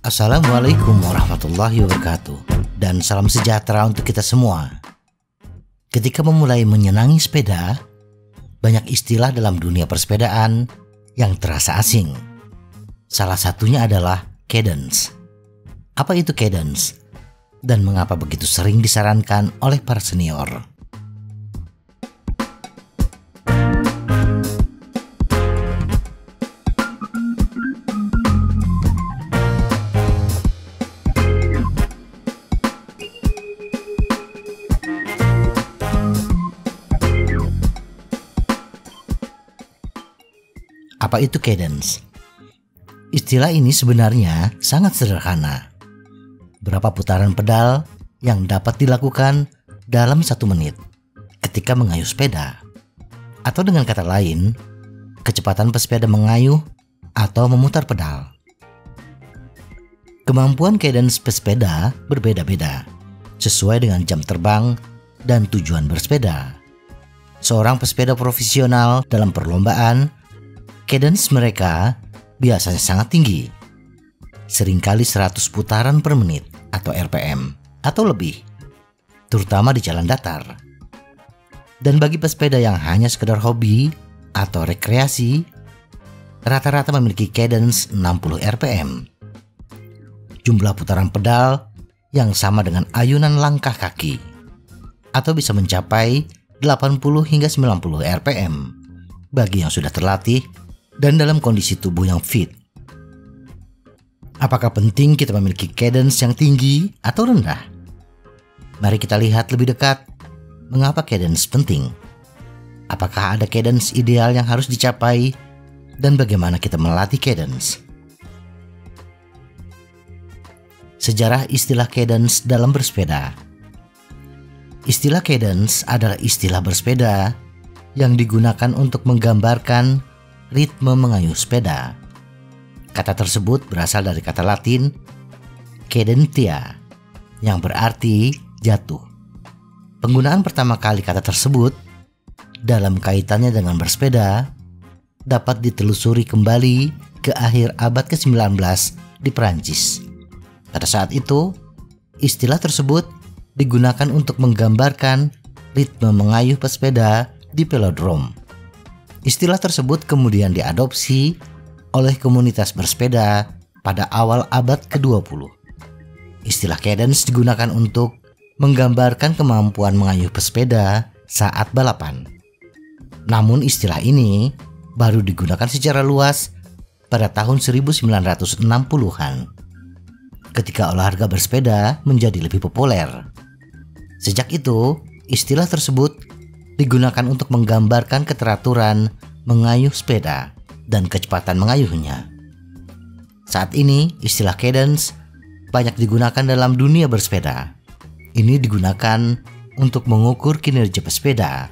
Assalamualaikum warahmatullahi wabarakatuh, dan salam sejahtera untuk kita semua. Ketika memulai menyenangi sepeda, banyak istilah dalam dunia persepedaan yang terasa asing. Salah satunya adalah cadence. Apa itu cadence? Dan mengapa begitu sering disarankan oleh para senior? Apa itu cadence? Istilah ini sebenarnya sangat sederhana. Berapa putaran pedal yang dapat dilakukan dalam 1 menit ketika mengayuh sepeda. Atau dengan kata lain, kecepatan pesepeda mengayuh atau memutar pedal. Kemampuan cadence pesepeda berbeda-beda sesuai dengan jam terbang dan tujuan bersepeda. Seorang pesepeda profesional dalam perlombaan, cadence mereka biasanya sangat tinggi, seringkali 100 putaran per menit atau RPM atau lebih, terutama di jalan datar. Dan bagi pesepeda yang hanya sekedar hobi atau rekreasi, rata-rata memiliki cadence 60 RPM. Jumlah putaran pedal yang sama dengan ayunan langkah kaki, atau bisa mencapai 80 hingga 90 RPM bagi yang sudah terlatih dan dalam kondisi tubuh yang fit. Apakah penting kita memiliki cadence yang tinggi atau rendah? Mari kita lihat lebih dekat mengapa cadence penting. Apakah ada cadence ideal yang harus dicapai dan bagaimana kita melatih cadence? Sejarah istilah cadence dalam bersepeda. Istilah cadence adalah istilah bersepeda yang digunakan untuk menggambarkan ritme mengayuh sepeda. Kata tersebut berasal dari kata Latin cadentia yang berarti jatuh. Penggunaan pertama kali kata tersebut dalam kaitannya dengan bersepeda dapat ditelusuri kembali ke akhir abad ke-19 di Perancis. Pada saat itu, istilah tersebut digunakan untuk menggambarkan ritme mengayuh pesepeda di velodrome. Istilah tersebut kemudian diadopsi oleh komunitas bersepeda pada awal abad ke-20. Istilah cadence digunakan untuk menggambarkan kemampuan mengayuh pesepeda saat balapan. Namun istilah ini baru digunakan secara luas pada tahun 1960-an, ketika olahraga bersepeda menjadi lebih populer. Sejak itu, istilah tersebut digunakan untuk menggambarkan keteraturan mengayuh sepeda dan kecepatan mengayuhnya. Saat ini, istilah cadence banyak digunakan dalam dunia bersepeda. Ini digunakan untuk mengukur kinerja pesepeda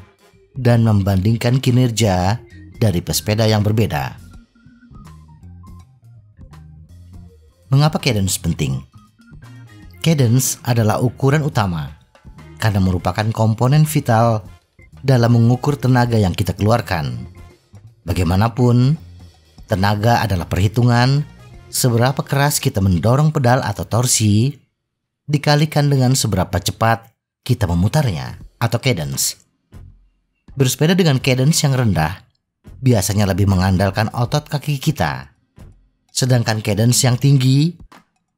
dan membandingkan kinerja dari pesepeda yang berbeda. Mengapa cadence penting? Cadence adalah ukuran utama karena merupakan komponen vital dalam mengukur tenaga yang kita keluarkan. Bagaimanapun, tenaga adalah perhitungan seberapa keras kita mendorong pedal atau torsi dikalikan dengan seberapa cepat kita memutarnya atau cadence. Bersepeda dengan cadence yang rendah biasanya lebih mengandalkan otot kaki kita, sedangkan cadence yang tinggi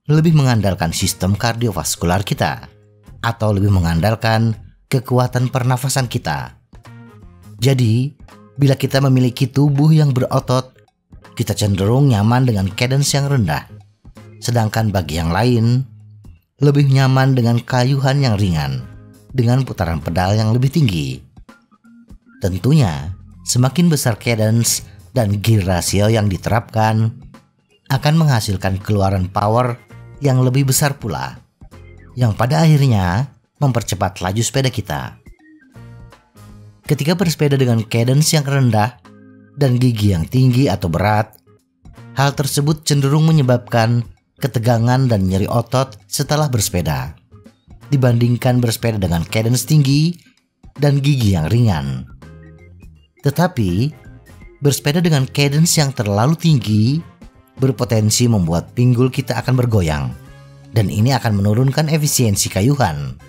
lebih mengandalkan sistem kardiovaskular kita atau lebih mengandalkan kekuatan pernafasan kita. Jadi, bila kita memiliki tubuh yang berotot, kita cenderung nyaman dengan cadence yang rendah. Sedangkan bagi yang lain, lebih nyaman dengan kayuhan yang ringan, dengan putaran pedal yang lebih tinggi. Tentunya, semakin besar cadence dan gear ratio yang diterapkan, akan menghasilkan keluaran power yang lebih besar pula, yang pada akhirnya mempercepat laju sepeda kita. Ketika bersepeda dengan cadence yang rendah dan gigi yang tinggi atau berat, hal tersebut cenderung menyebabkan ketegangan dan nyeri otot setelah bersepeda, dibandingkan bersepeda dengan cadence tinggi dan gigi yang ringan. Tetapi, Bersepeda dengan cadence yang terlalu tinggi berpotensi membuat pinggul kita akan bergoyang, dan ini akan menurunkan efisiensi kayuhan.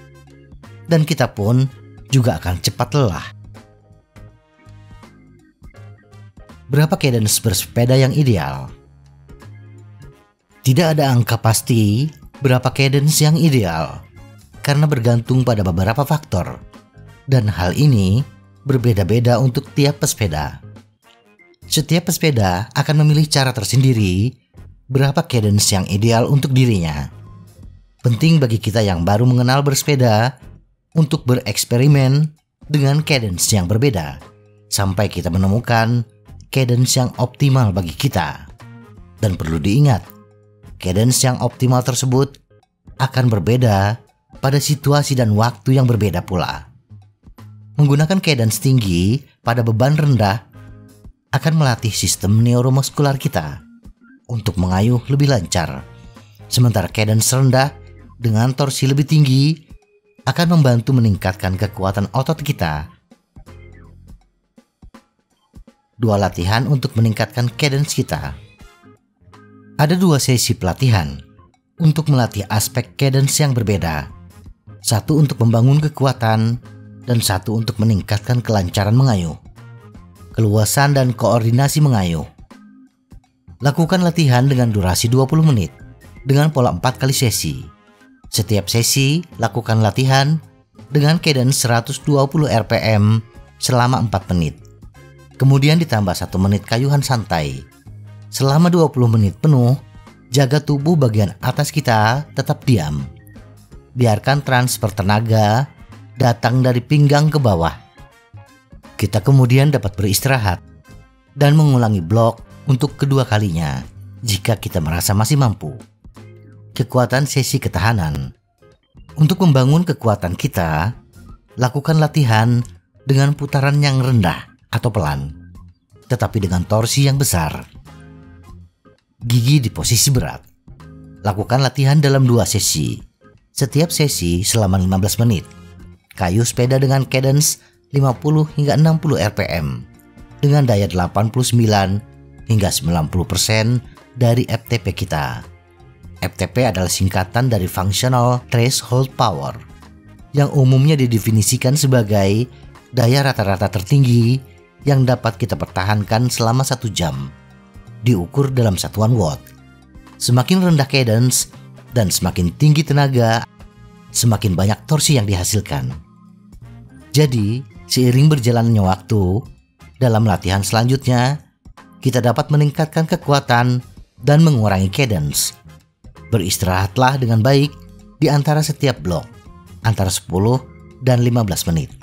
Dan kita pun juga akan cepat lelah. Berapa cadence bersepeda yang ideal? Tidak ada angka pasti berapa cadence yang ideal, karena bergantung pada beberapa faktor, dan hal ini berbeda-beda untuk tiap pesepeda. Setiap pesepeda akan memilih cara tersendiri berapa cadence yang ideal untuk dirinya. Penting bagi kita yang baru mengenal bersepeda untuk bereksperimen dengan cadence yang berbeda sampai kita menemukan cadence yang optimal bagi kita. Dan perlu diingat, cadence yang optimal tersebut akan berbeda pada situasi dan waktu yang berbeda pula. Menggunakan cadence tinggi pada beban rendah akan melatih sistem neuromuskular kita untuk mengayuh lebih lancar. Sementara cadence rendah dengan torsi lebih tinggi akan membantu meningkatkan kekuatan otot kita. 2 latihan untuk meningkatkan cadence kita. Ada 2 sesi pelatihan untuk melatih aspek cadence yang berbeda. 1 untuk membangun kekuatan dan 1 untuk meningkatkan kelancaran mengayuh, keluasan dan koordinasi mengayuh. Lakukan latihan dengan durasi 20 menit dengan pola 4 kali sesi. Setiap sesi lakukan latihan dengan cadence 120 rpm selama 4 menit. Kemudian ditambah 1 menit kayuhan santai. Selama 20 menit penuh, jaga tubuh bagian atas kita tetap diam. Biarkan transfer tenaga datang dari pinggang ke bawah. Kita kemudian dapat beristirahat dan mengulangi blok untuk kedua kalinya jika kita merasa masih mampu. Kekuatan sesi ketahanan. Untuk membangun kekuatan kita, lakukan latihan dengan putaran yang rendah atau pelan, tetapi dengan torsi yang besar. Gigi di posisi berat. Lakukan latihan dalam 2 sesi. Setiap sesi selama 15 menit. Kayu sepeda dengan cadence 50 hingga 60 rpm dengan daya 89 hingga 90% dari FTP kita. FTP adalah singkatan dari Functional Threshold Power yang umumnya didefinisikan sebagai daya rata-rata tertinggi yang dapat kita pertahankan selama 1 jam, diukur dalam satuan watt. Semakin rendah cadence dan semakin tinggi tenaga, semakin banyak torsi yang dihasilkan. Jadi, seiring berjalannya waktu, dalam latihan selanjutnya, kita dapat meningkatkan kekuatan dan mengurangi cadence. Beristirahatlah dengan baik di antara setiap blok, antara 10 dan 15 menit,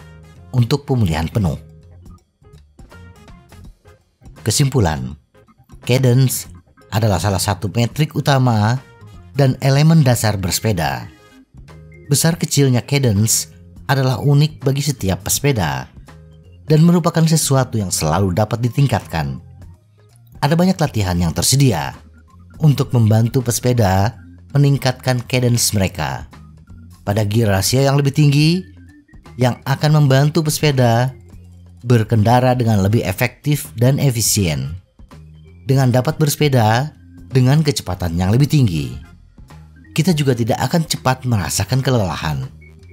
untuk pemulihan penuh. Kesimpulan, cadence adalah salah satu metrik utama dan elemen dasar bersepeda. Besar kecilnya cadence adalah unik bagi setiap pesepeda dan merupakan sesuatu yang selalu dapat ditingkatkan. Ada banyak latihan yang tersedia untuk membantu pesepeda meningkatkan cadence mereka pada gear rasio yang lebih tinggi yang akan membantu pesepeda berkendara dengan lebih efektif dan efisien, dengan dapat bersepeda dengan kecepatan yang lebih tinggi. Kita juga tidak akan cepat merasakan kelelahan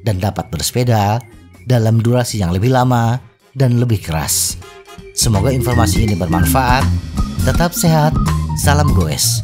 dan dapat bersepeda dalam durasi yang lebih lama dan lebih keras. Semoga informasi ini bermanfaat. Tetap sehat, salam goes.